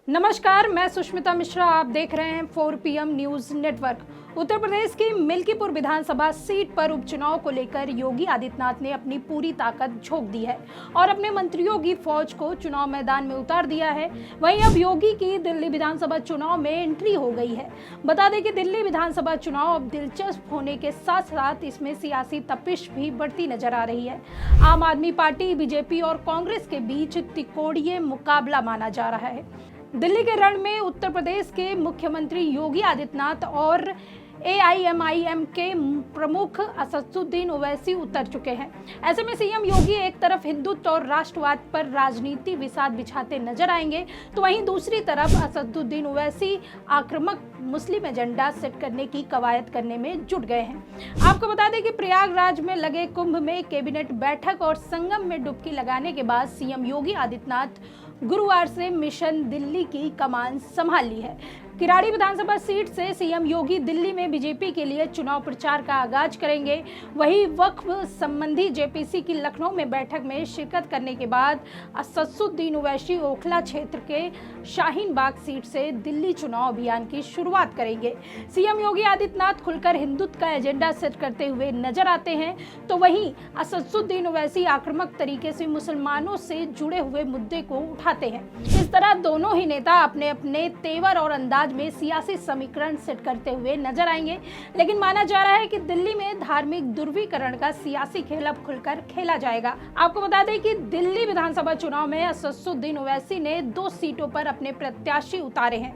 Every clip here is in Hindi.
नमस्कार, मैं सुष्मिता मिश्रा। आप देख रहे हैं 4 PM news network. Uttar Pradesh की मिल्कीपुर विधानसभा सीट पर उपचुनाव को लेकर योगी आदित्यनाथ ने अपनी पूरी ताकत झोंक दी है और अपने मंत्रियों की फौज को चुनाव मैदान में उतार दिया है। वहीं अब योगी की दिल्ली विधानसभा चुनाव में एंट्री हो गई है। बता दें कि दिल्ली विधानसभा चुनाव अब दिलचस्प होने के साथ साथ इसमें सियासी तपिश भी बढ़ती नजर आ रही है। आम आदमी पार्टी, बीजेपी और कांग्रेस के बीच तिकोड़िए मुकाबला माना जा रहा है। दिल्ली के रण में उत्तर प्रदेश के मुख्यमंत्री योगी आदित्यनाथ और AIMIM के प्रमुख असदुद्दीन ओवैसी उतर चुके हैं। ऐसे में सीएम योगी एक तरफ हिंदुत्व और राष्ट्रवाद पर राजनीति विषाद बिछाते नजर आएंगे, तो वहीं दूसरी तरफ असदुद्दीन ओवैसी आक्रामक मुस्लिम एजेंडा सेट करने की कवायद करने में जुट गए हैं। आपको बता दें कि प्रयागराज में लगे कुंभ में कैबिनेट बैठक और संगम में डुबकी लगाने के बाद सीएम योगी आदित्यनाथ गुरुवार से मिशन दिल्ली की कमान संभाल ली है। किराड़ी विधानसभा सीट से सीएम योगी दिल्ली में बीजेपी के लिए चुनाव प्रचार का आगाज करेंगे। वहीं वक्फ संबंधी जेपीसी की लखनऊ में बैठक में शिरकत करने के बाद असदुद्दीन ओवैसी ओखला क्षेत्र के शाहीन बाग सीट से दिल्ली चुनाव अभियान की शुरुआत करेंगे। सीएम योगी आदित्यनाथ खुलकर हिंदुत्व का एजेंडा सेट करते हुए नजर आते हैं, तो वहीं असदुद्दीन ओवैसी आक्रामक तरीके से मुसलमानों से जुड़े हुए मुद्दे को उठाते हैं। इस तरह दोनों ही नेता अपने अपने तेवर और अंदाज में सियासी समीकरण सेट करते हुए नजर आएंगे। लेकिन माना जा रहा है कि दिल्ली में धार्मिक ध्रुवीकरण का सियासी खेल अब खुलकर खेला जाएगा। आपको बता दें कि दिल्ली विधानसभा चुनाव में असदुद्दीन ओवैसी ने 2 सीटों पर अपने प्रत्याशी उतारे हैं,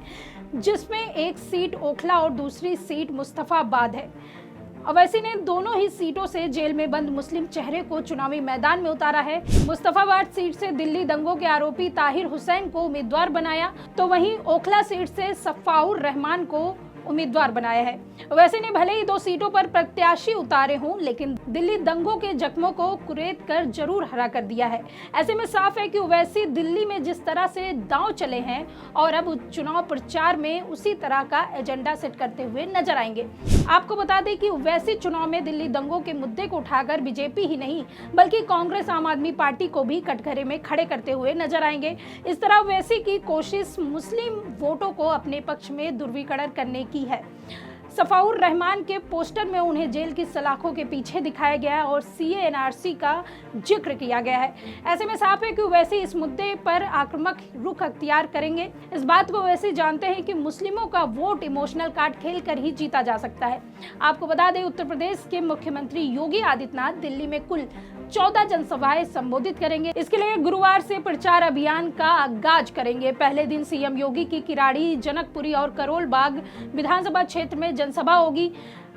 जिसमें एक सीट ओखला और दूसरी सीट मुस्तफाबाद है। ओवैसी ने दोनों ही सीटों से जेल में बंद मुस्लिम चेहरे को चुनावी मैदान में उतारा है। मुस्तफाबाद सीट से दिल्ली दंगों के आरोपी ताहिर हुसैन को उम्मीदवार बनाया, तो वहीं ओखला सीट से सफ़ाउर रहमान को उम्मीदवार बनाया है। ओवैसी ने भले ही 2 सीटों पर प्रत्याशी उतारे हों, लेकिन दिल्ली दंगों के जख्मों को कुरेद कर जरूर हरा कर दिया है। ऐसे में साफ है कि ओवैसी दिल्ली में जिस तरह से दांव चले हैं और अब चुनाव प्रचार में उसी तरह का एजेंडा सेट करते हुए नजर आएंगे। आपको बता दें कि ओवैसी चुनाव में दिल्ली दंगों के मुद्दे को उठाकर बीजेपी ही नहीं बल्कि कांग्रेस, आम आदमी पार्टी को भी कटघरे में खड़े करते हुए नजर आएंगे। इस तरह ओवैसी की कोशिश मुस्लिम वोटों को अपने पक्ष में ध्रुवीकरण करने की है। सफ़ाउर रहमान के पोस्टर में उन्हें जेल की सलाखों के पीछे दिखाया गया है और CA NRC का जिक्र किया गया है। ऐसे में साफ है कि ओवैसी इस मुद्दे पर आक्रामक रुख अख्तियार करेंगे। इस बात को ओवैसी जानते हैं कि मुस्लिमों का वोट इमोशनल कार्ड खेल कर ही जीता जा सकता है। आपको बता दें, उत्तर प्रदेश के मुख्यमंत्री योगी आदित्यनाथ दिल्ली में कुल 14 जनसभाएं संबोधित करेंगे। इसके लिए गुरुवार से प्रचार अभियान का आगाज करेंगे। पहले दिन सीएम योगी की किराड़ी, जनकपुरी और करोल बाग विधानसभा क्षेत्र में जनसभा होगी।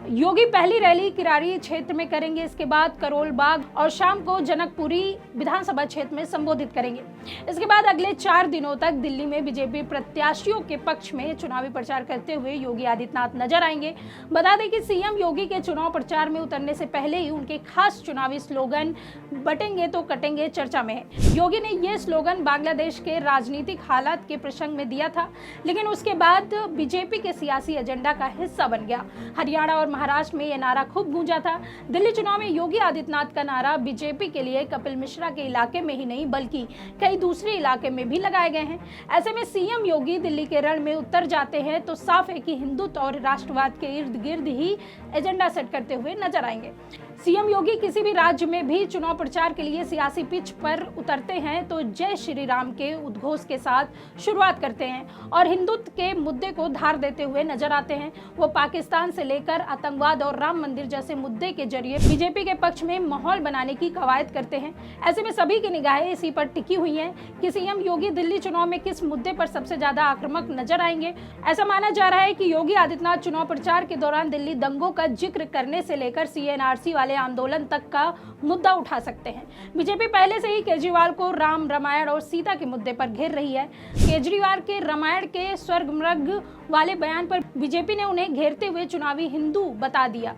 योगी पहली रैली किराड़ी क्षेत्र में करेंगे, इसके बाद करोल बाग और शाम को जनकपुरी विधानसभा क्षेत्र में संबोधित करेंगे। इसके बाद अगले 4 दिनों तक दिल्ली में बीजेपी प्रत्याशियों के पक्ष में चुनावी प्रचार करते हुए योगी आदित्यनाथ नजर आएंगे। बता दें कि सीएम योगी के चुनाव प्रचार में उतरने से पहले ही उनके खास चुनावी स्लोगन बटेंगे तो कटेंगे चर्चा में है। योगी ने यह स्लोगन बांग्लादेश के राजनीतिक हालात के प्रसंग में दिया था, लेकिन उसके बाद बीजेपी के सियासी एजेंडा का हिस्सा बन गया। हरियाणा और महाराष्ट्र में यह नारा खूब गूंजा था। दिल्ली चुनाव में योगी आदित्यनाथ का नारा बीजेपी के लिए कपिल मिश्रा के इलाके में ही नहीं बल्कि कई दूसरे इलाके में भी लगाए गए हैं। ऐसे में सीएम योगी दिल्ली के रण में उतर जाते हैं तो साफ है कि हिंदुत्व और राष्ट्रवाद के इर्द गिर्द ही एजेंडा सेट करते हुए नजर आएंगे। सीएम योगी किसी भी राज्य में भी चुनाव प्रचार के लिए सियासी पिच पर उतरते हैं तो जय श्री राम के उद्घोष के साथ शुरुआत करते हैं और हिंदुत्व के मुद्दे को धार देते हुए नजर आते हैं। वो पाकिस्तान से लेकर आतंकवाद और राम मंदिर जैसे मुद्दे के जरिए बीजेपी के पक्ष में माहौल बनाने की कवायद करते हैं। ऐसे में सभी की निगाहें इसी पर टिकी हुई हैं कि सीएम योगी दिल्ली चुनाव में किस मुद्दे पर सबसे ज्यादा आक्रामक नजर आएंगे। ऐसा माना जा रहा है कि योगी आदित्यनाथ चुनाव प्रचार के दौरान दिल्ली दंगों का जिक्र करने से लेकर CA NRC वाले आंदोलन तक का मुद्दा उठा सकते हैं। बीजेपी पहले से ही केजरीवाल को राम, रामायण और सीता के मुद्दे पर घेर रही है। केजरीवाल के रामायण के स्वर्ग मृग वाले बयान पर बीजेपी ने उन्हें घेरते हुए चुनावी हिंदू बता दिया।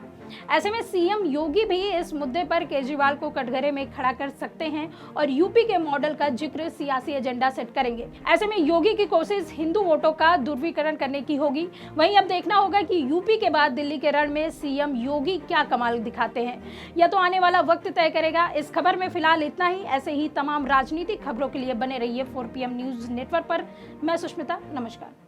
ऐसे में सीएम योगी भी इस मुद्दे पर केजरीवाल को कटघरे में खड़ा कर सकते हैं और यूपी के मॉडल का जिक्र सियासी एजेंडा सेट करेंगे। ऐसे में योगी की कोशिश हिंदू वोटों का ध्रुवीकरण करने की होगी। वहीं अब देखना होगा कि यूपी के बाद दिल्ली के रण में सीएम योगी क्या कमाल दिखाते हैं। यह तो आने वाला वक्त तय करेगा। इस खबर में फिलहाल इतना ही। ऐसे ही तमाम राजनीतिक खबरों के लिए बने रहिए 4PM न्यूज नेटवर्क पर। मैं सुष्मिता, नमस्कार।